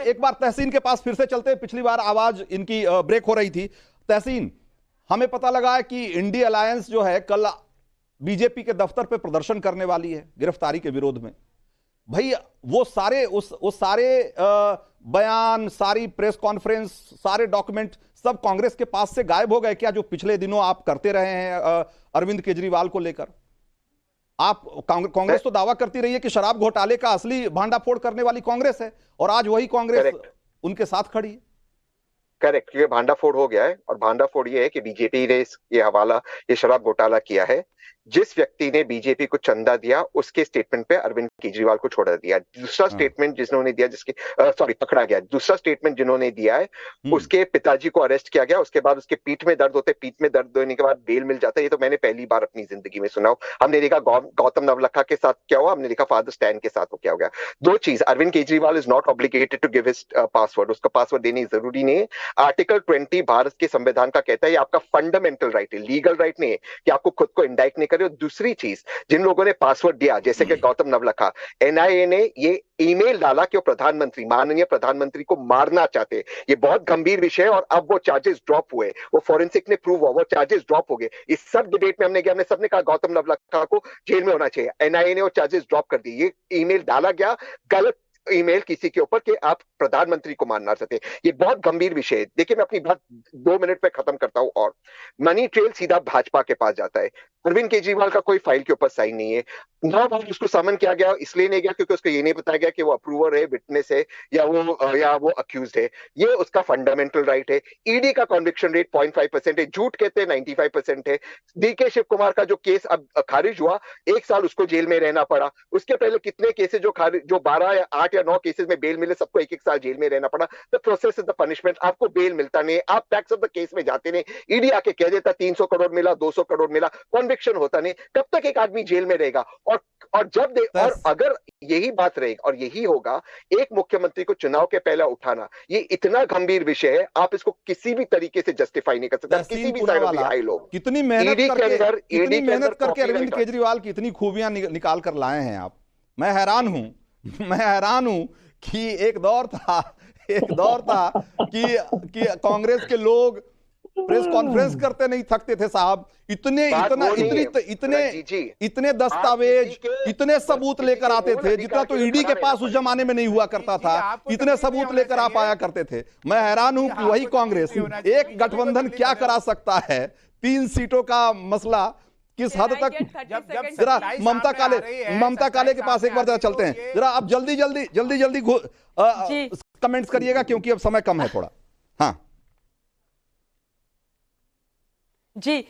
एक बार तहसीन के पास फिर से चलते हैं, पिछली बार आवाज इनकी ब्रेक हो रही थी। तहसीन, हमें पता लगा है कि इंडी अलायंस जो है कल बीजेपी के दफ्तर पे प्रदर्शन करने वाली है गिरफ्तारी के विरोध में। भाई वो सारे उस सारे बयान, सारी प्रेस कॉन्फ्रेंस, सारे डॉक्यूमेंट सब कांग्रेस के पास से गायब हो गए क्या, जो पिछले दिनों आप करते रहे हैं अरविंद केजरीवाल को लेकर? आप कांग्रेस तो दावा करती रही है कि शराब घोटाले का असली भांडाफोड़ करने वाली कांग्रेस है, और आज वही कांग्रेस उनके साथ खड़ी है। करेक्ट, ये भांडाफोड़ हो गया है, और भांडाफोड़ ये है कि बीजेपी ने ये शराब घोटाला किया है। जिस व्यक्ति ने बीजेपी को चंदा दिया उसके स्टेटमेंट पे अरविंद केजरीवाल को छोड़ दिया। दूसरा स्टेटमेंट जिन्होंने दिया, पकड़ा गया, दूसरा स्टेटमेंट जिन्होंने दिया है उसके पिताजी को अरेस्ट किया गया। उसके बाद उसके पीठ में दर्द होते, पीठ में दर्द होने के बाद बेल मिल जाता है। ये तो मैंने पहली बार अपनी जिंदगी में सुना हो। हमने देखा गौतम नवलखा के साथ क्या हुआ, हमने देखा फादर स्टैन के साथ क्या हो गया। दो चीज, Arvind Kejriwal is not obligated to give his password, उसका पासवर्ड देने जरूरी नहीं है। आर्टिकल 20 भारत के संविधान का कहता है ये आपका फंडामेंटल राइट है, लीगल राइट नहीं है कि आपको खुद को इंडाइक्ट नहीं करे। और दूसरी चीज, जिन लोगों ने पासवर्ड दिया जैसे कि गौतम नवलखा, एनआईए ने ये ईमेल डाला कि वो प्रधानमंत्री, माननीय प्रधानमंत्री को मारना चाहते। ये बहुत गंभीर विषय है, और अब वो चार्जेस ड्रॉप हुए, वो फॉरेंसिक ने प्रूव हुआ, वो चार्जेस ड्रॉप हो गए। इस सब डिबेट में हमने सबने कहा गौतम नवलखा को जेल में होना चाहिए। एनआईए ने वो चार्जेस ड्रॉप कर दिए। ये ईमेल डाला गया, गलत ईमेल किसी के ऊपर कि आप प्रधानमंत्री को मारना चाहते। ये बहुत गंभीर विषय है। देखिए मैं अपनी बात 2 मिनट पे खत्म करता हूं। और मनी ट्रेल सीधा भाजपा के पास जाता है। अरविंद केजरीवाल का कोई फाइल के ऊपर साइन नहीं है। 9 बार उसको समन किया गया, इसलिए नहीं गया क्योंकि उसको ये नहीं बताया गया कि वो अप्रूवर है, विटनेस है, या वो अक्यूज्ड है। ये उसका फंडामेंटल राइट है। ईडी का कॉन्विक्शन रेट 0.5% है, झूठ कहते हैं 95% है। डीके शिव कुमार का जो केस अब खारिज हुआ, 1 साल उसको जेल में रहना पड़ा। उसके पहले कितने केसेस जो 12 या 8 या 9 केसेस में बेल मिले, सबको 1-1 साल जेल में रहना पड़ा। The process is the punishment. आपको बेल मिलता नहीं, आप फैक्ट्स ऑफ द केस में जाते नहीं। ईडी आके कह देता 300 करोड़ मिला, 200 करोड़ मिला, कॉन्विक्शन होता नहीं। कब तक एक आदमी जेल में रहेगा? और अगर यही बात रहेगी और यही होगा, एक मुख्यमंत्री को चुनाव के पहले उठाना, ये इतना गंभीर विषय है, आप इसको किसी भी तरीके से जस्टिफाई नहीं कर सकते। किसी भी साइड में आए लोग कितनी मेहनत करके अरविंद केजरीवाल की इतनी खूबियां निकाल कर लाए हैं आप। मैं हैरान हूं कि एक दौर था कि कांग्रेस के लोग प्रेस कॉन्फ्रेंस करते नहीं थकते थे साहब। इतने दस्तावेज, इतने सबूत लेकर आते थे, जितना तो ईडी के पास उस जमाने में नहीं हुआ करता था। इतने सबूत लेकर आप आया करते थे। मैं हैरान हूं कि वही कांग्रेस, एक गठबंधन क्या करा सकता है। 3 सीटों का मसला किस हद तक, जरा ममता काले के पास एक बार जरा चलते हैं। जरा आप जल्दी कमेंट्स करिएगा क्योंकि अब समय कम है थोड़ा। हाँ जी,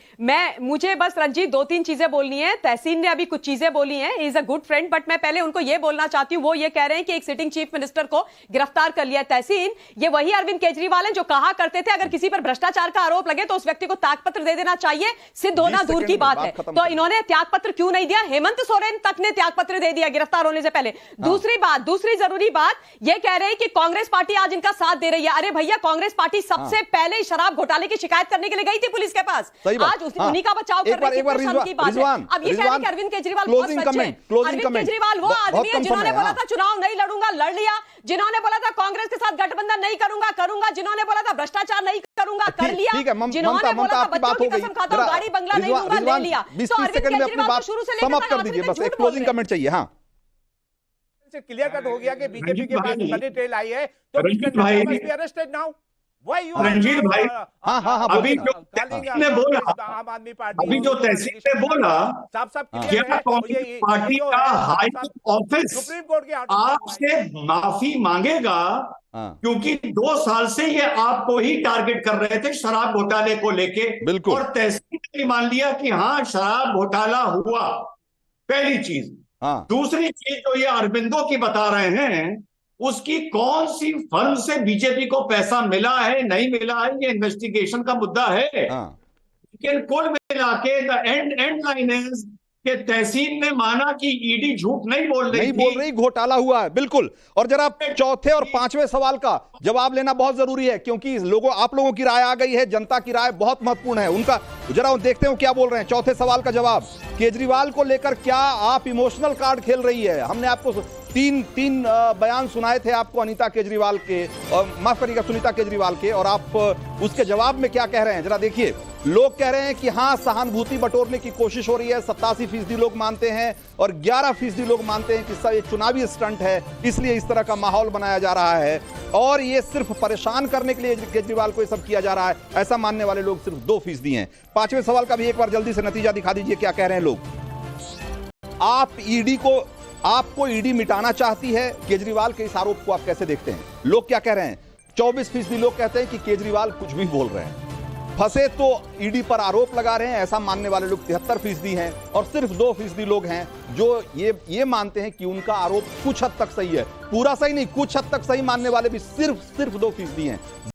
मुझे बस रंजीत 2-3 चीजें बोलनी है। तहसीन ने अभी कुछ चीजें बोली हैं, is a good friend, but मैं पहले उनको ये बोलना चाहती हूँ। वो ये कह रहे हैं कि एक सिटिंग चीफ मिनिस्टर को गिरफ्तार कर लिया। तहसीन, ये वही अरविंद केजरीवाल हैं जो कहा करते थे अगर किसी पर भ्रष्टाचार का आरोप लगे तो उस व्यक्ति को त्यागपत्र दे देना चाहिए, सिद्ध होना दूर की बात है। तो इन्होंने त्यागपत्र क्यों नहीं दिया? हेमंत सोरेन तक ने त्यागपत्र दे दिया गिरफ्तार होने से पहले। दूसरी जरूरी बात, ये कह रहे हैं कि कांग्रेस पार्टी आज इनका साथ दे रही है। अरे भैया, कांग्रेस पार्टी सबसे पहले शराब घोटाले की शिकायत करने के लिए गई थी पुलिस के पास। आज उन्हीं का बचाव कर रही थी। अब ये कह रहे हैं कि अरविंद केजरीवाल बहुत सच्चे हैं। अरविंद केजरीवाल वो आदमी है जिन्होंने बोला था चुनाव नहीं लड़ूंगा, लड़ लिया। जिन्होंने बोला था कांग्रेस के साथ गठबंधन नहीं करूंगा। जिन्होंने बोला था भ्रष्टाचार नहीं करूंगा, कर लिया। जिन्होंने बोला था बच्चों की कसम खाता हूं, गाड़ी बंगला नहीं लूंगा, ले लिया। तो अरविंद केजरीवाल शुरू से लेकर कर दीजिए, बस एक क्लोजिंग कमेंट चाहिए। हाँ, क्लियर कट हो गया कि बीजेपी के पास मनी ट्रेल आई है, तो अरेस्टेड नाउ। रंजीत भाई, अभी जो तहसीन ने बोला, क्या कांग्रेस पार्टी का हाई ऑफिस सुप्रीम कोर्ट के आपसे माफी मांगेगा? क्योंकि 2 साल से ये आपको ही टारगेट कर रहे थे शराब घोटाले को लेके, और तहसीन ने मान लिया कि हाँ शराब घोटाला हुआ। पहली चीज। दूसरी चीज जो ये अरविंदो की बता रहे हैं, उसकी कौन सी फर्म से बीजेपी को पैसा मिला है नहीं मिला है, ये इन्वेस्टिगेशन का मुद्दा है। लेकिन कुल मिला के द एंड लाइन इज कि तहसीन ने माना कि ईडी झूठ नहीं बोल रही, घोटाला हुआ है। बिल्कुल। और जरा चौथे और 5वें सवाल का जवाब लेना बहुत जरूरी है, क्योंकि आप लोगों की राय आ गई है, जनता की राय बहुत महत्वपूर्ण है। उनका जरा देखते हो क्या बोल रहे हैं। चौथे सवाल का जवाब, केजरीवाल को लेकर क्या आप इमोशनल कार्ड खेल रही है? हमने आपको तीन बयान सुनाए थे आपको अनीता केजरीवाल के, माफ करिएगा सुनीता केजरीवाल के, और आप उसके जवाब में क्या कह रहे हैं जरा देखिए। लोग कह रहे हैं कि हां सहानुभूति बटोरने की कोशिश हो रही है, 87% लोग मानते हैं और 11% लोग मानते हैं कि सब ये चुनावी स्टंट है, इसलिए इस तरह का माहौल बनाया जा रहा है और ये सिर्फ परेशान करने के लिए केजरीवाल को ये सब किया जा रहा है, ऐसा मानने वाले लोग सिर्फ 2% हैं। 5वें सवाल का भी एक बार जल्दी से नतीजा दिखा दीजिए, क्या कह रहे हैं लोग। आपको ईडी मिटाना चाहती है, केजरीवाल के इस आरोप को आप कैसे देखते हैं? लोग क्या कह रहे हैं? 24% लोग कहते हैं कि केजरीवाल कुछ भी बोल रहे हैं, फंसे तो ईडी पर आरोप लगा रहे हैं, ऐसा मानने वाले लोग 73% हैं और सिर्फ 2% लोग हैं जो ये मानते हैं कि उनका आरोप कुछ हद तक सही है, पूरा सही नहीं, कुछ हद तक सही मानने वाले भी सिर्फ 2% हैं।